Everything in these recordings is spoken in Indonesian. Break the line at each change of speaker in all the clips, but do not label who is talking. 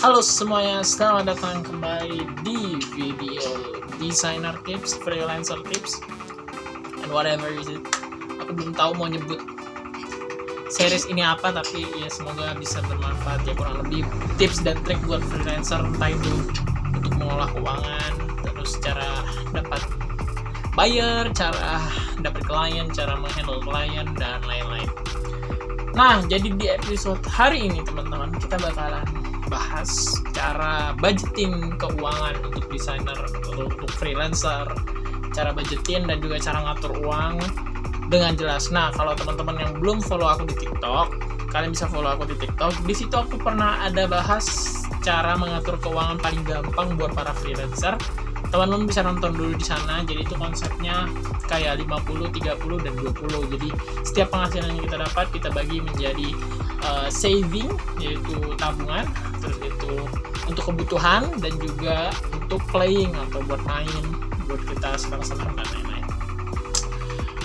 Halo semuanya, selamat datang kembali di video designer tips, freelancer tips, and whatever is it. Aku belum tahu mau nyebut series ini apa, tapi ya semoga bisa bermanfaat ya, kurang lebih tips dan trik buat freelancer, entah itu untuk mengolah keuangan, terus cara dapat buyer, cara dapat klien, cara menghandle klien, dan lain-lain. Nah, jadi di episode hari ini teman-teman, kita bakalan bahas cara budgeting keuangan untuk desainer atau untuk freelancer, cara budgeting dan juga cara ngatur uang dengan jelas. Nah, kalau teman-teman yang belum follow aku di TikTok, kalian bisa follow aku di TikTok. Di situ aku pernah ada bahas cara mengatur keuangan paling gampang buat para freelancer. Teman-teman bisa nonton dulu di sana. Jadi itu konsepnya kayak 50, 30, dan 20. Jadi setiap penghasilan yang kita dapat kita bagi menjadi saving, yaitu tabungan, terus itu untuk kebutuhan, dan juga untuk playing atau buat main, buat kita senang-senang dan lain-lain.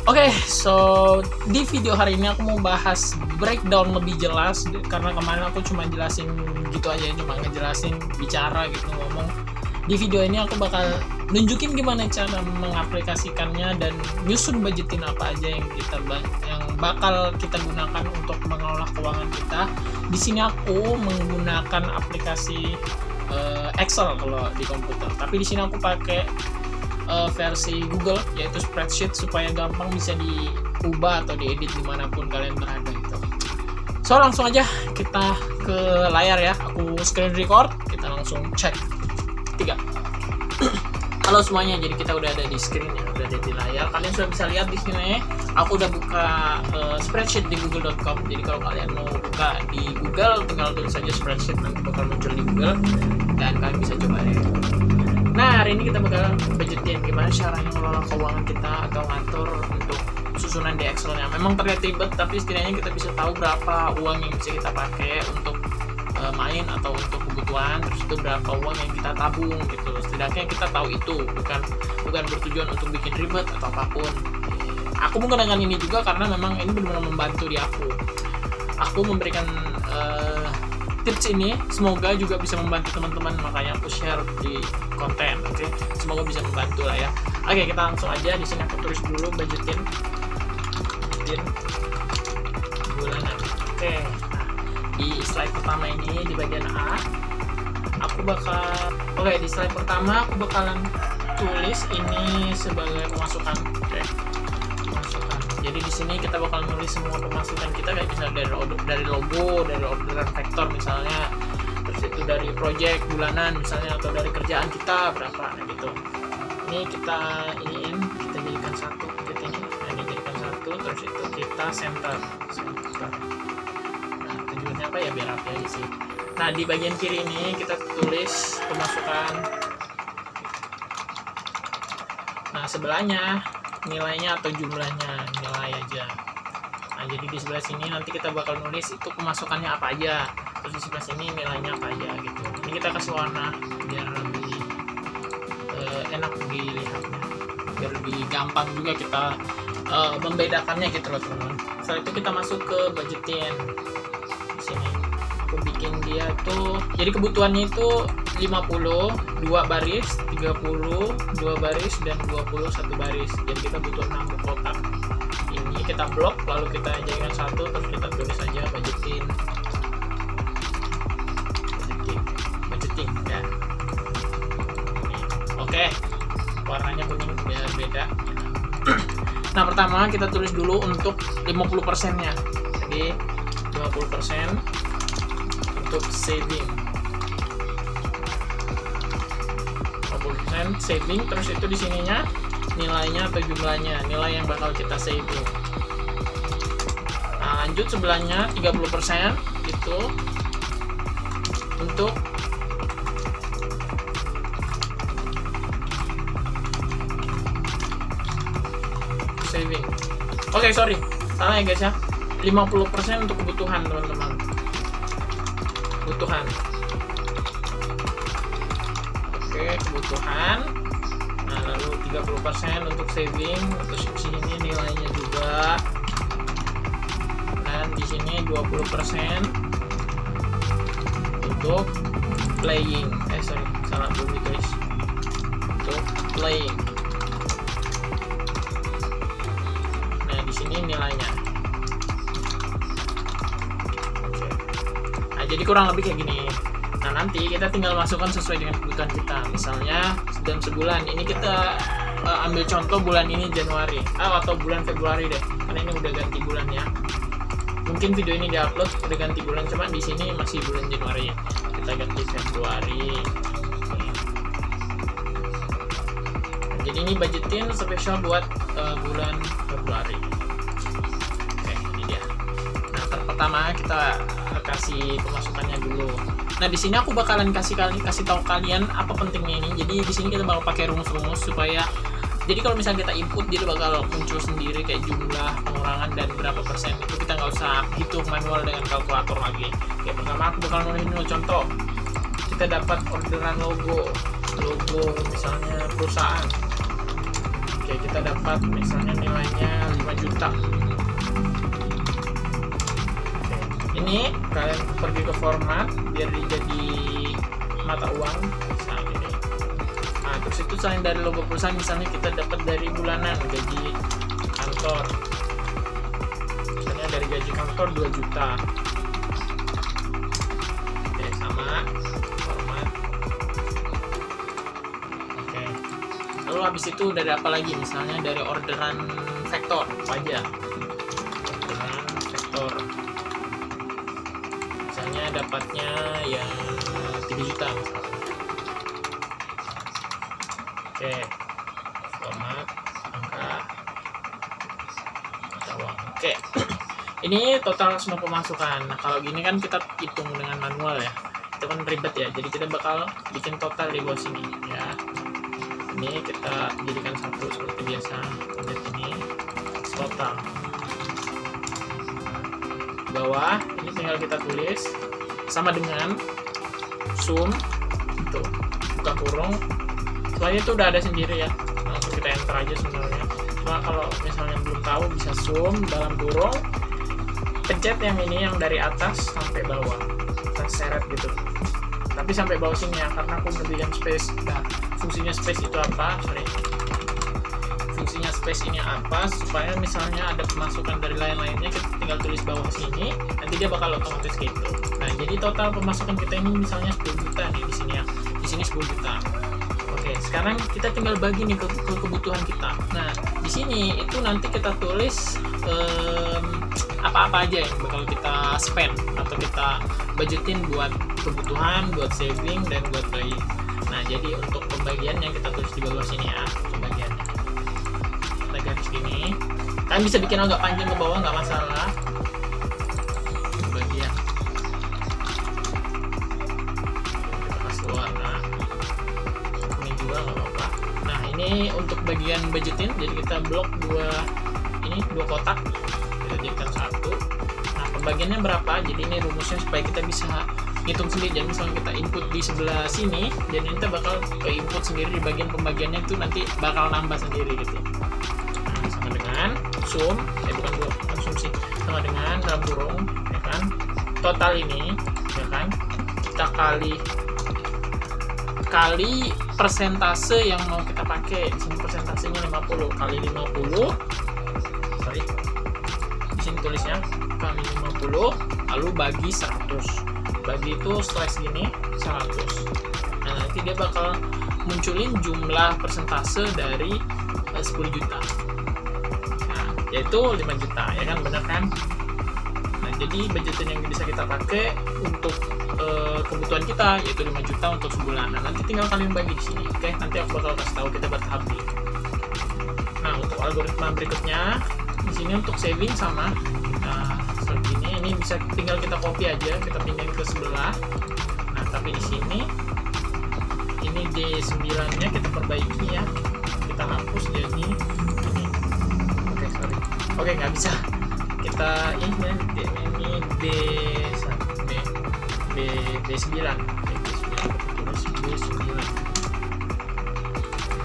Oke, so di video hari ini aku mau bahas breakdown lebih jelas, karena kemarin aku cuma jelasin gitu aja, cuma ngejelasin bicara gitu, ngomong. Di video ini aku bakal nunjukin gimana cara mengaplikasikannya dan nyusun budgetin apa aja yang bakal kita gunakan untuk mengelola keuangan kita. Di sini aku menggunakan aplikasi Excel kalau di komputer, tapi di sini aku pakai versi Google, yaitu spreadsheet, supaya gampang bisa diubah atau diedit dimanapun kalian berada gitu. So langsung aja kita ke layar ya, aku screen record, kita langsung cek. 3. Halo semuanya, jadi kita udah ada di screen ya, udah ada di layar. Kalian sudah bisa lihat di sini. Aku udah buka spreadsheet di google.com. Jadi kalau kalian mau buka di Google, tinggal tulis saja spreadsheet, nanti bakal muncul di Google dan kalian bisa coba deh. Nah, hari ini kita bakal budgetin gimana caranya mengelola keuangan kita atau ngatur untuk susunan di Excel-nya. Memang terlihat ribet, tapi setidaknya kita bisa tahu berapa uang yang bisa kita pakai untuk main atau untuk kebutuhan, terus itu berapa uang yang kita tabung gitu. Setidaknya kita tahu itu, bukan bertujuan untuk bikin ribet atau apapun. Aku menggunakan ini juga karena memang ini benar-benar membantu di aku. Aku memberikan tips ini, semoga juga bisa membantu teman-teman, makanya aku share di konten. Oke, semoga bisa membantu lah ya. Oke, kita langsung aja. Di sini aku tulis dulu budgetin bulanan. Oke. Di slide pertama ini, di bagian A, di slide pertama aku bakalan tulis ini sebagai pemasukan. Oke, pemasukan. Jadi di sini kita bakal nulis semua pemasukan kita, kayak misalnya dari logo, dari orderan vektor misalnya, terus itu dari project bulanan misalnya, atau dari kerjaan kita berapa, nah gitu. Ini kita jadikan satu titiknya, ini jadikan satu, terus itu kita center. Apa ya, biar rapi aja sih. Nah, di bagian kiri ini kita tulis pemasukan. Nah, sebelahnya nilainya atau jumlahnya, nilai aja. Nah, jadi di sebelah sini nanti kita bakal nulis itu pemasukannya apa aja, terus di sebelah sini nilainya apa aja gitu. Ini kita kasih warna biar lebih enak dilihatnya, biar lebih gampang juga kita membedakannya gitu loh teman-teman. Setelah itu kita masuk ke budgetin. Sini aku bikin dia tuh, jadi kebutuhannya itu 50, 2 baris, 30, 2 baris, dan 21 baris. Jadi kita butuh 6 kotak. Ini kita blok, lalu kita jadikan satu, terus kita tulis aja budgeting ya. Oke, warnanya kuning biar beda. Nah, pertama kita tulis dulu untuk 50% nya. Jadi 50% untuk saving, 50% saving, terus itu di sininya nilainya atau jumlahnya, nilai yang bakal kita saving. Nah, lanjut sebelahnya 30% itu untuk saving. Oke, sorry, salah ya guys ya. 50% untuk kebutuhan teman-teman, kebutuhan. Oke, kebutuhan. Nah, lalu 30% untuk saving, terus di sini nilainya juga, dan di sini 20% untuk playing, salah belum ditulis. Untuk playing. Nah di sini nilainya. Oke. Nah jadi kurang lebih kayak gini. Nah nanti kita tinggal masukkan sesuai dengan kebutuhan kita. Misalnya dalam sebulan ini kita ambil contoh bulan ini Januari atau bulan Februari deh, karena ini udah ganti bulan ya. Mungkin video ini diupload udah ganti bulan, cuma di sini masih bulan Januari. Kita ganti Februari. Nah, jadi ini budgetin spesial buat bulan Februari. Oke, ini dia. Nah pertama kita kasih pemasukannya dulu. Nah di sini aku bakalan kasih tahu kalian apa pentingnya ini. Jadi di sini kita bakal pakai rumus-rumus supaya, jadi kalau misalnya kita input dia bakal muncul sendiri kayak jumlah pengurangan dan berapa persen, itu kita nggak usah hitung manual dengan kalkulator lagi. Oke, pertama aku bakal nulisin dulu contoh. Kita dapat orderan logo misalnya perusahaan. Oke, kita dapat misalnya nilainya 5 juta. Ini kalian pergi ke format biar jadi mata uang misalnya ini. Nah terus itu selain dari logo perusahaan, misalnya kita dapat dari bulanan gaji kantor, misalnya dari gaji kantor 2 juta. Oke, sama format. Oke, lalu habis itu udah ada apa lagi, misalnya dari orderan vektor pajak, orderan vektor dapatnya yang 3 juta misalnya. Oke, format angka mata uang. Oke, ini total semua pemasukan. Nah kalau gini kan kita hitung dengan manual ya, itu kan ribet ya. Jadi kita bakal bikin total di bawah sini ya. Ini kita jadikan satu seperti biasa. Lihat ini total. Bawah ini tinggal kita tulis sama dengan sum, tuh buka kurung, semuanya itu udah ada sendiri ya, langsung kita enter aja sebenarnya. Cuma kalau misalnya belum tahu bisa sum dalam kurung, pencet yang ini yang dari atas sampai bawah, kita seret gitu, tapi sampai bawah sini ya, karena aku ngebikin space. Nah fungsinya space itu apa? Fungsinya space ini apa, supaya misalnya ada pemasukan dari lain-lainnya kita tinggal tulis bawah sini, nanti dia bakal otomatis gitu. Nah jadi total pemasukan kita ini misalnya 10 juta nih di sini ya, di sini 10 juta. Oke, sekarang kita tinggal bagi nih ke kebutuhan kita. Nah di sini itu nanti kita tulis apa-apa aja yang bakal kita spend atau kita budgetin buat kebutuhan, buat saving, dan buat beli. Nah jadi untuk pembagiannya kita tulis di bawah sini ya, pembagiannya. Garis gini, kalian bisa bikin agak panjang ke bawah nggak masalah. Bagian kita kasih warna ini juga nggak apa-apa. Nah ini untuk bagian budgetin, jadi kita blok dua kotak, kita jadikan satu. Nah pembagiannya berapa, jadi ini rumusnya supaya kita bisa hitung sendiri. Jadi misalnya kita input di sebelah sini, jadi kita bakal ke input sendiri di bagian pembagiannya itu nanti bakal nambah sendiri gitu. Sama dengan sum, bukan sum sih, sama dengan dalam kurung ya kan, total ini ya kan, kita kali persentase yang mau kita pakai. Di sini persentasenya 50 kali 50, sorry di sini tulisnya kali 50, lalu bagi 100, bagi itu slash gini 100. Nah nanti dia bakal munculin jumlah persentase dari 10 juta, yaitu 5 juta ya kan, bener kan? Nah jadi budgetin yang bisa kita pakai untuk kebutuhan kita yaitu 5 juta untuk sebulan. Nah nanti tinggal kalian bagi di sini. Oke, nanti aku bakal kasih tahu kita bertahap dulu. Nah untuk algoritma berikutnya di sini untuk saving sama seperti ini bisa tinggal kita copy aja, kita pindahin ke sebelah. Nah tapi di sini ini D9 nya kita perbaiki ya, kita hapus jadi ini. Oke, nggak bisa. Kita ini B9.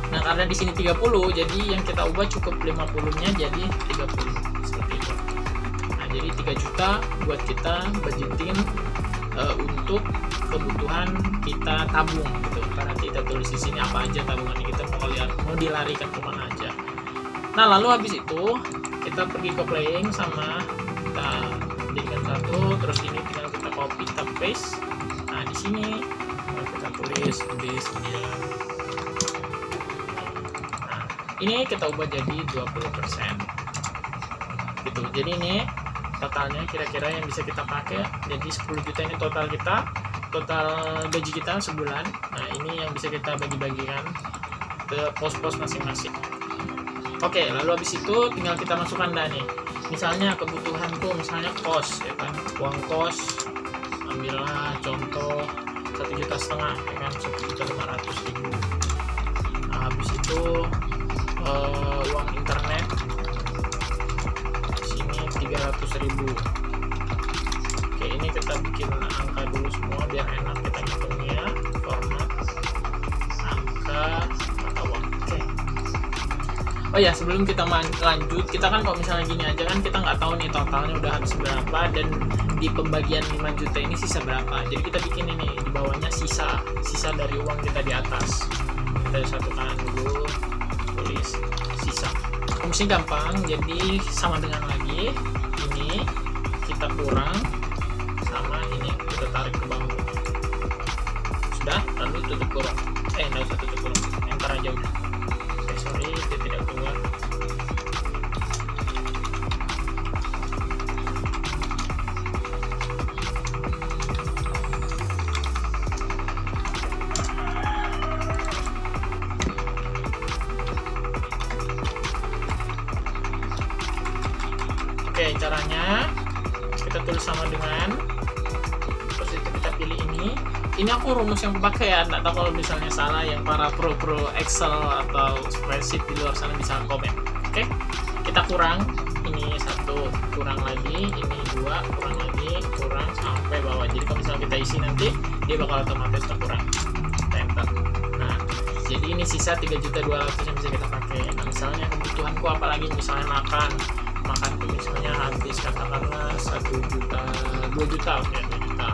Nah, karena di sini 30, jadi yang kita ubah cukup 50-nya jadi 30 seperti itu. Nah, jadi 3 juta buat kita budgetin untuk kebutuhan kita tabung gitu. Karena nanti kita tulis di sini apa aja tabungannya kita mau dilarikan kemana aja. Nah lalu habis itu kita pergi ke playing sama kita jadikan satu, terus ini tinggal kita copy, kita paste. Nah di sini kita tulis this dia. Nah ini kita ubah jadi 20% gitu. Jadi ini totalnya kira-kira yang bisa kita pakai, jadi 10 juta ini total gaji kita sebulan. Nah ini yang bisa kita bagi-bagikan ke pos-pos masing-masing. Oke, lalu habis itu tinggal kita masukkan nih. Misalnya kebutuhanku misalnya kos ya kan, uang kos ambillah contoh 1,5 juta ya kan, 1.500.000. Nah habis itu uang internet di sini 300.000. Oke, ini kita bikin angka dulu semua biar enak kita hitungnya. Format angka mata uang. Oke. Oh ya, sebelum kita lanjut, kita kan kalau misalnya gini aja kan kita nggak tahu nih totalnya udah habis berapa dan di pembagian 5 juta ini sisa berapa. Jadi kita bikin ini di bawahnya sisa dari uang kita di atas. Kita satukan dulu, tulis sisa. Fungsinya gampang, jadi sama dengan lagi ini kita kurang sama ini kita tarik ke bawah. Sudah, lalu tutup kurung. Nggak usah tutup kurung, enter aja udah. Sorry, dia tidak keluar. Oke, caranya kita tulis sama dengan, terus itu kita pilih ini. Ini aku rumus yang pakai ya, nggak tahu kalau misalnya salah, yang para pro Excel atau spreadsheet di luar sana bisa komen. Oke, kita kurang ini 1, kurang lagi ini 2, kurang lagi, kurang sampai bawah. Jadi kalau misalnya kita isi nanti dia bakal otomatis terkurang. Enter. Nah, jadi ini sisa 3.200.000 yang bisa kita pakai. Nah, misalnya kebutuhanku apalagi, misalnya makan tuh misalnya habis katakanlah 1 juta, 2 juta, oke 2 juta.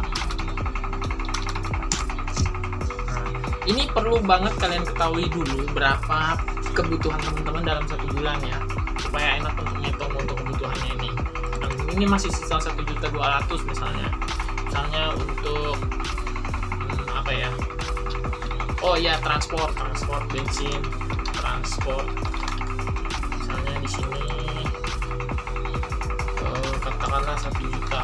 Ini perlu banget kalian ketahui dulu berapa kebutuhan teman-teman dalam 1 bulan ya, supaya enak untuk ngitung untuk kebutuhannya ini. Nah, ini masih sisa 1.200.000 misalnya untuk apa ya? Oh ya, transport bensin, transport. Misalnya di sini katakanlah 1 juta.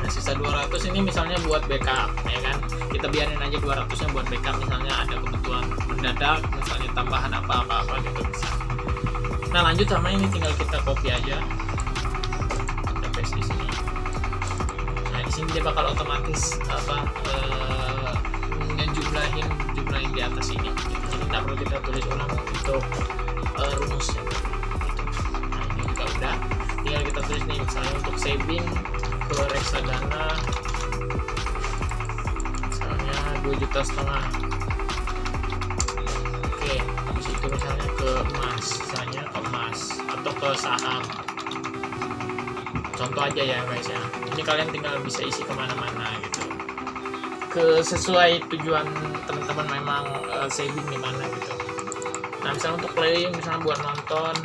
Nah, sisa 200 ini misalnya buat backup ya kan, kita biarin aja 200 nya buat backup, misalnya ada kebutuhan mendadak, misalnya tambahan apa gitu bisa. Nah lanjut sama ini, tinggal kita copy aja, kita paste di sini. Nah di sini dia bakal otomatis ngejumlahin di atas ini, jadi nggak perlu kita tulis ulang untuk rumusnya. Nah ini juga udah, tinggal kita tulis nih misalnya untuk saving ke reksadana misalnya 2,5 juta. Oke, habis itu misalnya ke emas, misalnya ke emas atau ke saham, contoh aja ya guys ya. Ini kalian tinggal bisa isi kemana-mana gitu, sesuai tujuan teman-teman memang saving di mana gitu. Nah misalnya untuk playing, misalnya buat nonton,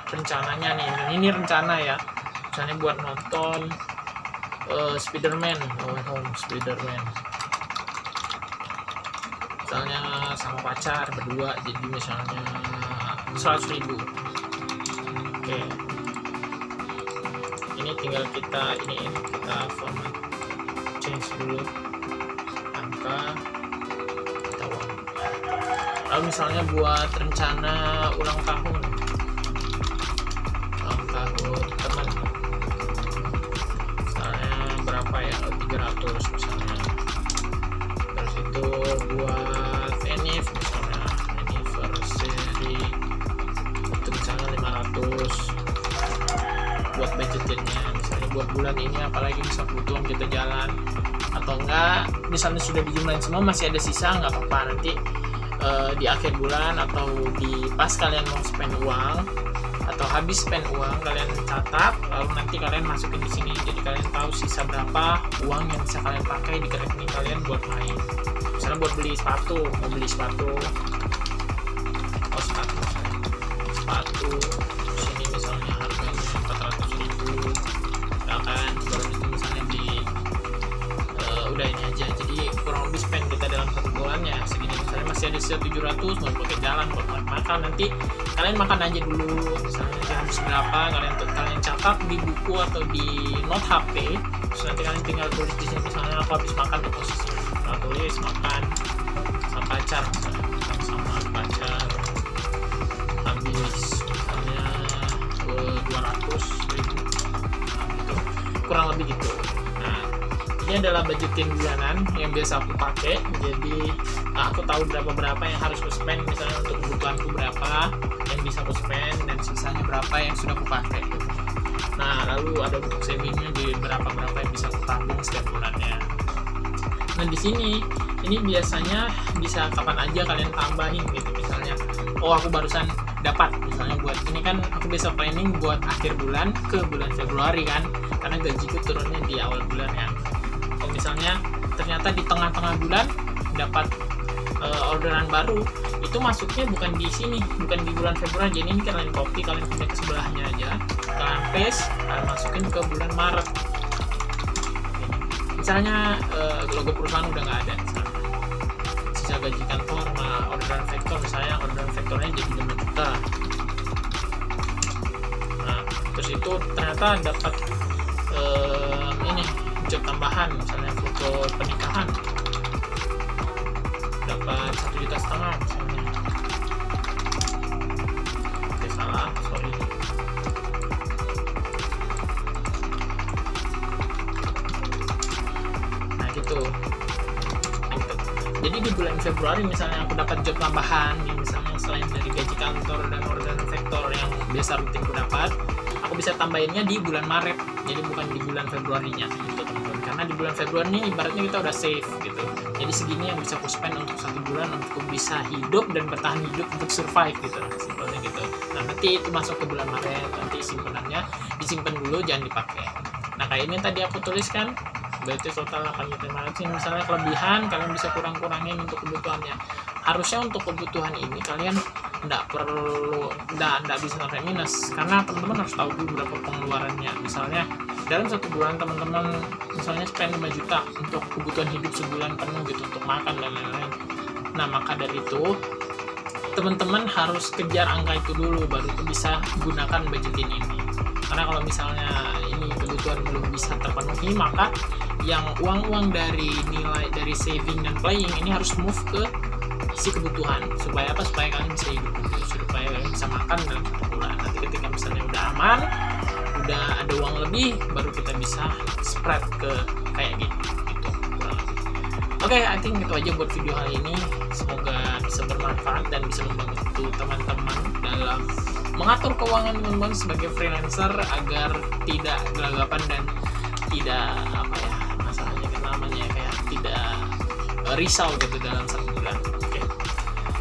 rencananya nih, ini rencana ya, misalnya buat nonton Spiderman, Spiderman misalnya sama pacar berdua, jadi misalnya 100.000. Oke, ini tinggal kita format, change dulu angka kita uang. Lalu misalnya buat rencana ulang tahun teman, berapa ya, 300 misalnya. Terus itu buat misalnya anniversary itu misalnya 500 buat budgetnya. Misalnya buat bulan ini apalagi bisa kebutuhan kita jalan, atau enggak misalnya sudah dijumlahin semua masih ada sisa, nggak apa-apa, nanti di akhir bulan atau di pas kalian mau spend uang atau habis spend uang, kalian catat lalu nanti kalian masukin di sini, jadi kalian tahu sisa berapa uang yang bisa kalian pakai di rekening kalian buat main. Misalnya buat beli sepatu, mau beli sepatu sini misalnya harganya 400.000, ya kan, baru itu misalnya beli udah ini aja, jadi kurang lebih spend kita dalam satu bulannya segini. Misalnya masih ada sisa 700 mau pakai jalan buat makan, nanti kalian makan aja dulu, misalnya nanti habis berapa kalian catat di buku atau di note HP, terus nanti kalian tinggal tulis di sini, misalnya aku habis makan ke posisi tulis makan sama pacar, misalnya sama pacar habis misalnya 200.000, nah, gitu. Kurang lebih gitu. Nah, ini adalah budgeting bulanan yang biasa aku pakai, jadi aku tahu berapa yang harus aku spend, misalnya untuk kebutuhanku berapa yang bisa aku spend dan sisanya berapa yang sudah aku pakai. Nah, lalu ada untuk savingnya di berapa yang bisa aku tabung setiap bulannya. Nah, di sini ini biasanya bisa kapan aja kalian tambahin gitu, misalnya aku barusan dapat, misalnya buat ini kan aku biasa planning buat akhir bulan ke bulan Februari kan, karena gajiku turunnya di awal bulan ya. Kalau misalnya ternyata di tengah-tengah bulan dapat orderan baru, itu masuknya bukan di sini, bukan di bulan Februari, jadi ini kalian copy, kalian pindah ke sebelahnya aja, kalian paste, kalian masukin ke bulan Maret. Misalnya logo perusahaan udah nggak ada, misalnya sisa gaji kantor, nah orderan vektor, misalnya orderan vektornya jadi 5 juta. Nah, terus itu ternyata dapat ini job tambahan, misalnya foto pernikahan dapat 1,5 juta misalnya. Oke, salah, sorry. Nah gitu. Jadi di bulan Februari misalnya aku dapat job tambahan, misalnya selain dari gaji kantor dan orderan vektor yang biasa rutin aku dapat, aku bisa tambahinnya di bulan Maret, jadi bukan di bulan Februarinya gitu teman-teman. Karena di bulan Februari ini ibaratnya kita udah save gitu, jadi segini yang bisa aku spend untuk 1 bulan untuk bisa hidup dan bertahan hidup untuk survive gitu, simpelnya gitu. Nah nanti itu masuk ke bulan Maret, nanti simpenannya disimpan dulu, jangan dipakai. Nah kayak ini tadi aku tuliskan, berarti total 8.500. Misalnya kelebihan kalian bisa kurang-kurangin untuk kebutuhannya. Harusnya untuk kebutuhan ini kalian tidak bisa sampai minus, karena teman-teman harus tahu dulu berapa pengeluarannya. Misalnya dalam 1 bulan teman-teman misalnya spend 5 juta untuk kebutuhan hidup sebulan penuh gitu, untuk makan dan lain-lain. Nah maka dari itu teman-teman harus kejar angka itu dulu, baru itu bisa gunakan budgeting ini. Karena kalau misalnya ini kebutuhan belum bisa terpenuhi, maka yang uang-uang dari nilai dari saving dan playing ini harus move ke isi kebutuhan. Supaya apa? Supaya kalian bisa hidup dulu, supaya kalian bisa makan dalam 1 bulan. Nanti ketika misalnya udah aman, udah ada uang lebih, baru kita bisa spread ke kayak gitu. Oke, I think itu aja buat video kali ini. Semoga bisa bermanfaat dan bisa membantu teman-teman dalam mengatur keuangan teman-teman sebagai freelancer agar tidak gelagapan dan tidak masalahnya namanya kayak tidak risau gitu dalam 1 bulan. Oke.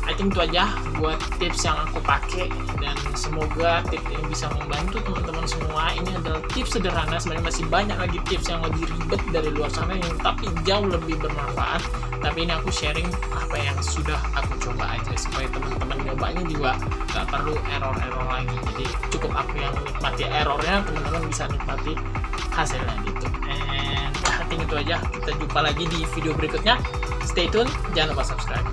I think itu aja buat tips yang aku pakai, dan semoga tips ini bisa membantu teman-teman semua. Ini adalah tips sederhana, sebenarnya masih banyak lagi tips yang lebih ribet dari luar sana yang tapi jauh lebih bermanfaat. Tapi ini aku sharing apa yang sudah aku coba aja, supaya teman-teman nyobanya juga gak perlu error lagi. Jadi cukup aku yang nikmati errornya, teman-teman bisa nikmati hasilnya gitu. And I think itu aja, kita jumpa lagi di video berikutnya. Stay tune, jangan lupa subscribe.